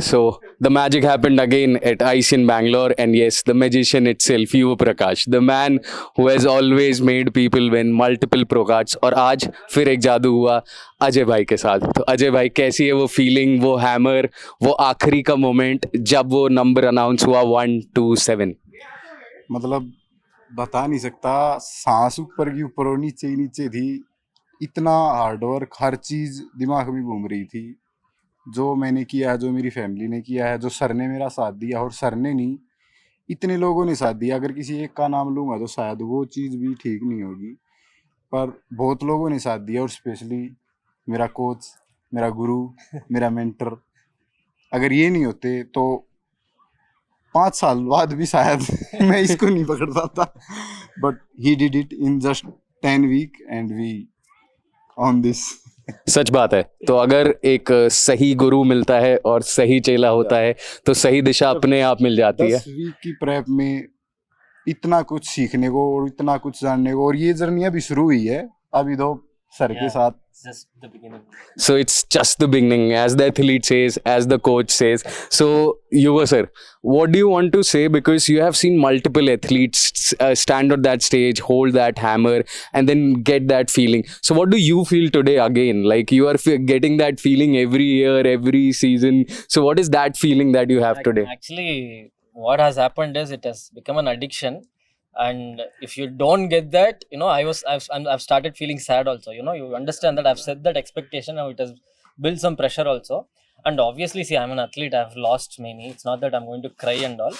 So the magic happened again at ICE in Bangalore, and yes, the magician itself, Yuva Prakash, the man who has always made people win multiple Procats. और आज फिर एक जादू हुआ अजय भाई के साथ. तो अजय भाई कैसी है वो फीलिंग, वो हैमर, वो आखिरी का मोमेंट जब वो नंबर अनाउंस हुआ 127? मतलब बता नहीं सकता, सांस ऊपर की ऊपर और नीचे ही नीचे थी. इतना हार्डवर्क, हर चीज दिमाग में घूम रही थी. जो मैंने किया है, जो मेरी फैमिली ने किया है, जो सर ने मेरा साथ दिया, और सर ने नहीं, इतने लोगों ने साथ दिया. अगर किसी एक का नाम लूंगा तो शायद वो चीज़ भी ठीक नहीं होगी, पर बहुत लोगों ने साथ दिया. और स्पेशली मेरा कोच, मेरा गुरु, मेरा मेंटर. अगर ये नहीं होते तो 5 साल बाद भी शायद मैं इसको नहीं पकड़ पाता. But he did it in just 10 week and we on this. सच बात है. तो अगर एक सही गुरु मिलता है और सही चेला होता है तो सही दिशा अपने आप मिल जाती है. 10 वीक की प्रेप में इतना कुछ सीखने को और इतना कुछ जानने को, और ये जर्नी अभी शुरू हुई है. अभी तो सर के साथ. Just the beginning. So it's just the beginning, as the athlete says, as the coach says. So, Yuva sir, what do you want to say? Because you have seen multiple athletes stand on that stage, hold that hammer, and then get that feeling. So, what do you feel today again? Like you are getting that feeling every year, every season. So, what is that feeling that you have today? Actually, what has happened is it has become an addiction. And if you don't get that, I've started feeling sad also. You understand that I've set that expectation, and it has built some pressure also. And obviously, see, I'm an athlete. I've lost many. It's not that I'm going to cry and all.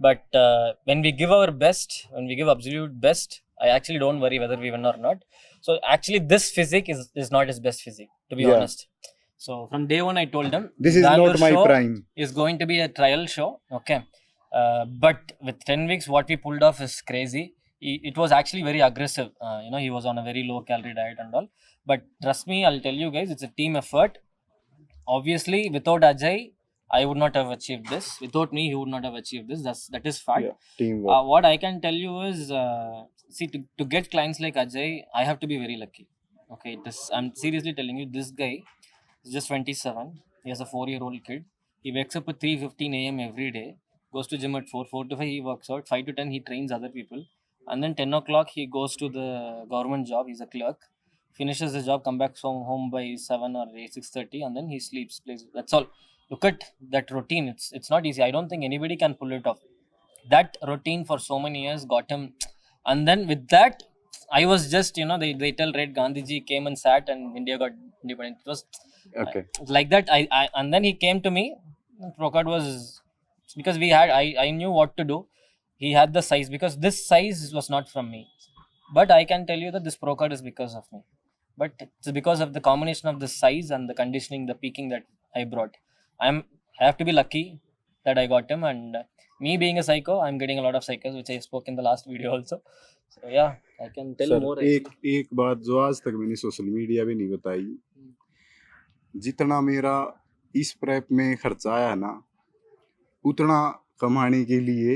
But when we give our best, when we give absolute best, I actually don't worry whether we win or not. So actually, this physique is not his best physique, to be honest. So from day one, I told him This is Bangalore not my show prime. is going to be a trial show. Okay. But with 10 weeks, what we pulled off is crazy. It was actually very aggressive. He was on a very low calorie diet and all. But trust me, I'll tell you guys, it's a team effort. Obviously, without Ajay, I would not have achieved this. Without me, he would not have achieved this. That is fact. Yeah, teamwork. What I can tell you is, see, to get clients like Ajay, I have to be very lucky. Okay, I'm seriously telling you, this guy is just 27. He has a 4-year-old kid. He wakes up at 3:15 a.m. every day. Goes to gym at 4 to 5 he works out, 5 to 10 he trains other people, and then 10 o'clock he goes to the government job. He's a clerk, finishes his job, come back home by 7 or 8, 6:30, and then he sleeps, plays. That's all. Look at that routine. It's not easy. I don't think anybody can pull it off. That routine for so many years got him. And then with that, I was just, they tell Red Gandhiji came and sat and India got independent. It was Okay. like that. I and then he came to me. Procard was, because I knew what to do. He had the size, because this size was not from me. But I can tell you that this Procard is because of me. But it's because of the combination of the size and the conditioning, the peaking that I brought. I have to be lucky that I got him. And me being a psycho, I'm getting a lot of psychos, which I spoke in the last video also. So yeah, I can tell sir, more. एक बात जो आज तक मैंने social media पे नहीं बताई, जितना मेरा इस प्रेप में खर्चा आया ना, उतना कमाने के लिए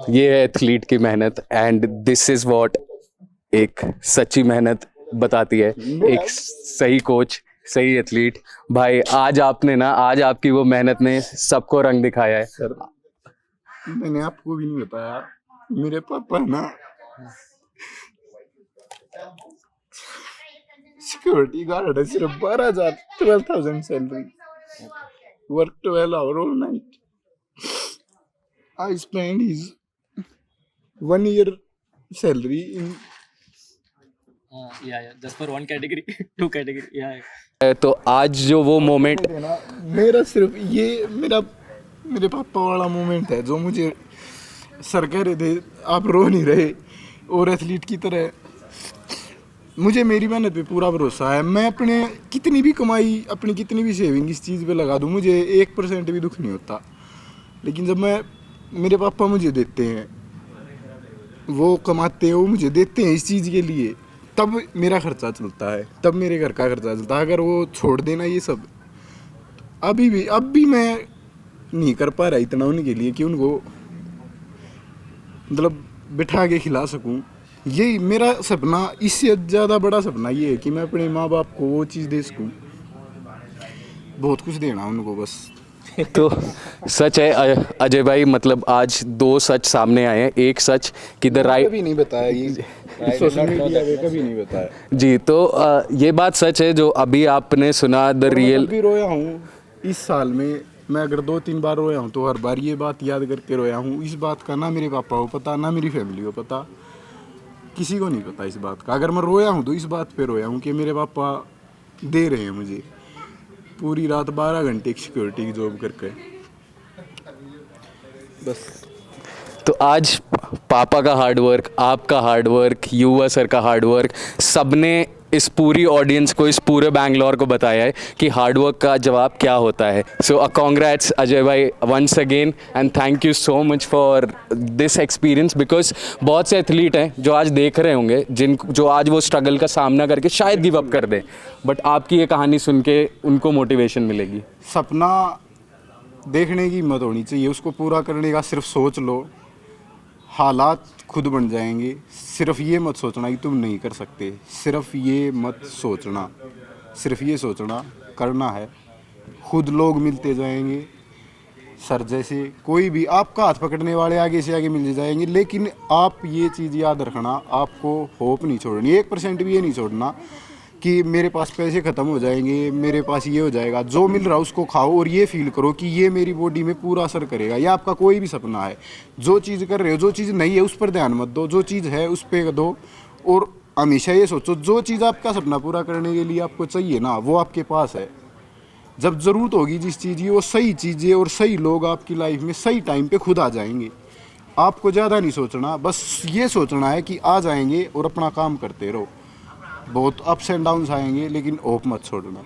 ये है एथलीट की मेहनत. एंड दिस इज व्हाट एक सच्ची मेहनत बताती है. एक सही कोच, सही एथलीट. भाई आज आपकी वो मेहनत ने सबको रंग दिखाया है. सर, मैंने आपको भी नहीं बताया, मेरे पापा ना सिक्योरिटी गार्ड है. सिर्फ 12,000 salary, work 12 hours all night. I spent his 1 year salary in. Yeah, just for one category, 2 category. Yeah. तो आज जो वो मोमेंट, मेरा सिर्फ ये मेरे पापा वाला मोमेंट है, जो मुझे सर कह रहे थे आप रो नहीं रहे, और एथलीट की तरह मुझे मेरी मेहनत पे पूरा भरोसा है. मैं अपने कितनी भी कमाई, अपनी कितनी भी सेविंग इस चीज़ पे लगा दूँ, मुझे 1% भी दुख नहीं होता. लेकिन जब मेरे पापा मुझे देते हैं, वो कमाते हैं, वो मुझे देते हैं इस चीज़ के लिए, तब मेरा खर्चा चलता है, तब मेरे घर का खर्चा चलता है. अगर वो छोड़ देना ये सब, अब भी मैं नहीं कर पा रहा इतना उनके लिए कि उनको मतलब बिठा के खिला सकूं. यही मेरा सपना, इससे ज़्यादा बड़ा सपना ये है कि मैं अपने माँ बाप को वो चीज़ दे सकूँ, बहुत कुछ देना उनको बस। तो सच है अजय भाई, मतलब आज दो सच सामने आए हैं। एक सच कि द राइट, कभी नहीं बताया ये सोशल मीडिया पे, कभी नहीं बताया। जी, तो ये बात सच है जो अभी आपने सुना, द और मैं रियल। जब भी रोया हूँ इस साल में, मैं अगर 2-3 बार रोया हूँ तो हर बार ये बात याद करके रोया हूँ। इस बात का ना मेरे पापा को पता, ना मेरी फैमिली को पता, किसी को नहीं पता इस बात का। अगर मैं रोया हूँ तो इस बात पे रोया हूँ कि मेरे पापा दे रहे हैं मुझे पूरी रात 12 घंटे की सिक्योरिटी की जॉब करके, बस। तो आज पापा का हार्ड वर्क, आपका हार्ड वर्क, युवा सर का हार्ड वर्क, सबने इस पूरी ऑडियंस को, इस पूरे बैंगलोर को बताया है कि हार्ड वर्क का जवाब क्या होता है। सो कॉन्ग्रेट्स अजय भाई once again, and thank you so much for this experience. Because बहुत से एथलीट हैं जो आज देख रहे होंगे, जो आज वो स्ट्रगल का सामना करके शायद गिव अप कर दें, बट आपकी ये कहानी सुन के उनको मोटिवेशन मिलेगी। सपना देखने की हिम्मत होनी चाहिए, उसको पूरा करने का सिर्फ सोच लो, हालात खुद बन जाएंगे। सिर्फ ये मत सोचना कि तुम नहीं कर सकते, सिर्फ ये मत सोचना, सिर्फ ये सोचना करना है। खुद लोग मिलते जाएंगे, सर जैसे कोई भी आपका हाथ पकड़ने वाले आगे से आगे मिल जाएंगे। लेकिन आप ये चीज़ याद रखना, आपको होप नहीं छोड़नी, 1% भी ये नहीं छोड़ना कि मेरे पास पैसे ख़त्म हो जाएंगे, मेरे पास ये हो जाएगा। जो मिल रहा है उसको खाओ और ये फील करो कि ये मेरी बॉडी में पूरा असर करेगा। ये आपका कोई भी सपना है, जो चीज़ कर रहे हो, जो चीज़ नहीं है उस पर ध्यान मत दो, जो चीज़ है उस पर दो। और हमेशा ये सोचो, जो चीज़ आपका सपना पूरा करने के लिए आपको चाहिए ना, वो आपके पास है। जब ज़रूरत होगी जिस चीज़ की, वो सही चीज़ें और सही लोग आपकी लाइफ में सही टाइम पे खुद आ जाएंगे। आपको ज़्यादा नहीं सोचना, बस ये सोचना है कि आ जाएंगे और अपना काम करते रहो। बहुत अप्स एंड डाउन्स आएंगे, लेकिन होप मत छोड़ना।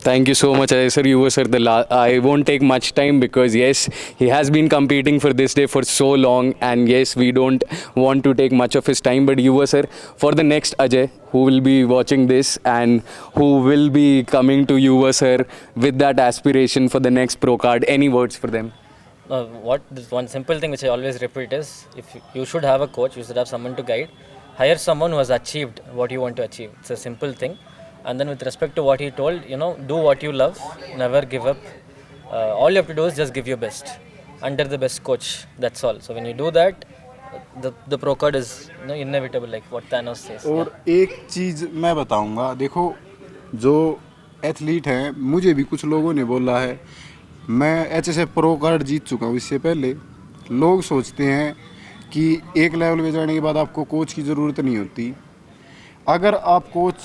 Thank you so much, Ajay sir. You were sir. I won't take much time because yes, he has been competing for this day for so long, and yes, we don't want to take much of his time. But you were sir, for the next Ajay who will be watching this and who will be coming to you were sir with that aspiration for the next pro card. Any words for them? This one simple thing which I always repeat is, if you should have a coach, you should have someone to guide. Hire someone who has achieved what you want to achieve. It's a simple thing. And then with respect to what he told, do what you love, never give up. All you have to do is just give your best under the best coach. That's all. So when you do that, the pro card is inevitable, like what Thanos says. और एक चीज़ मैं बताऊंगा, देखो जो athlete हैं, मुझे भी कुछ लोगों ने बोला है, मैं HSF प्रो कार्ड जीत चुका हूँ इससे पहले। लोग सोचते हैं कि एक लेवल पे जाने के बाद आपको कोच की ज़रूरत नहीं होती। अगर आप कोच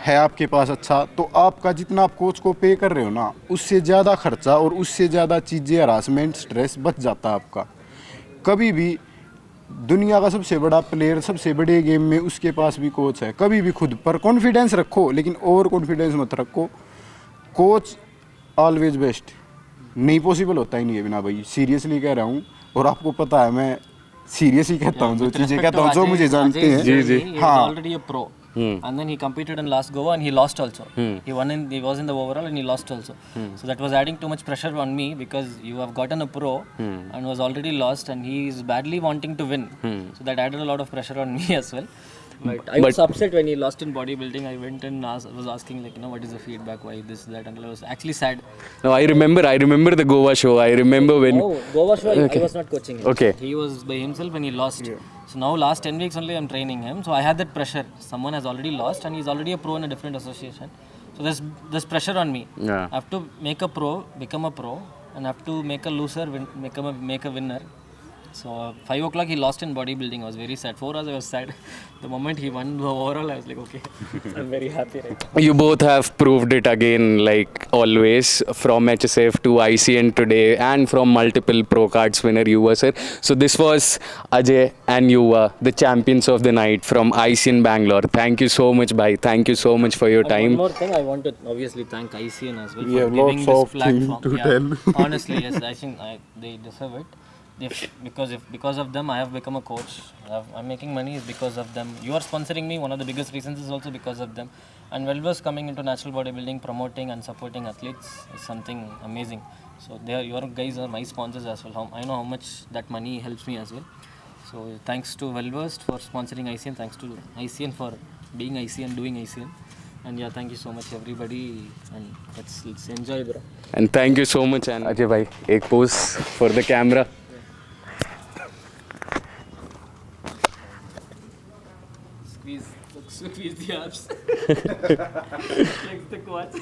है आपके पास अच्छा, तो आपका जितना आप कोच को पे कर रहे हो ना, उससे ज़्यादा खर्चा और उससे ज़्यादा चीज़ें, हरासमेंट, स्ट्रेस बच जाता है आपका। कभी भी दुनिया का सबसे बड़ा प्लेयर, सबसे बड़े गेम में उसके पास भी कोच है। कभी भी खुद पर कॉन्फिडेंस रखो, लेकिन ओवर कॉन्फिडेंस मत रखो। Coach always best. नहीं पॉसिबल होता ही नहीं है बिना भाई, सीरियसली कह रहा हूँ। और आपको पता है मैं सीरियस ही कहता हूँ, जो चीज़ें कहता हूँ, जो मुझे जानते हैं। जी जी। हाँ, already a pro. And then he competed in last Goa and he lost also. He was in the overall and he lost also. So that was adding too much pressure on me, because you have gotten a pro and was already lost, and he is badly wanting to win. So that added a lot of pressure on me as well. But I was upset when he lost in bodybuilding. I went and was asking, like, what is the feedback, why this, that, and I was actually sad. No, I remember the Goa show. I remember when. Oh, Goa show, I was not coaching him. Okay. He was by himself and he lost. So now last 10 weeks only I'm training him. So I had that pressure. Someone has already lost and he's already a pro in a different association. So there's pressure on me. Yeah. I have to make a pro, become a pro, and I have to make a loser, make a winner. So 5 o'clock he lost in bodybuilding. I was very sad. 4 hours I was sad. The moment he won the overall, I was like, okay, I'm very happy right now. You both have proved it again, like always, from HSF to ICN today, and from multiple pro cards winner Yuva sir. So this was Ajay and Yuva, the champions of the night from ICN Bangalore. Thank you so much, bhai. Thank you so much for your And time. one more thing, I want to obviously thank ICN as well We for have giving lots this of things platform. to tell. Honestly, yes, I think they deserve it. Because of them, I have become a coach. I'm making money is because of them. You are sponsoring me. One of the biggest reasons is also because of them. And Wellverse coming into natural bodybuilding, promoting and supporting athletes is something amazing. So your guys are my sponsors as well. I know how much that money helps me as well. So thanks to Wellversed for sponsoring ICN. Thanks to ICN for being ICN, doing ICN. And yeah, thank you so much everybody. And let's enjoy, bro. And thank you so much. And Ajay bhai, एक pose for the camera. Squeeze the abs. Flex the quads.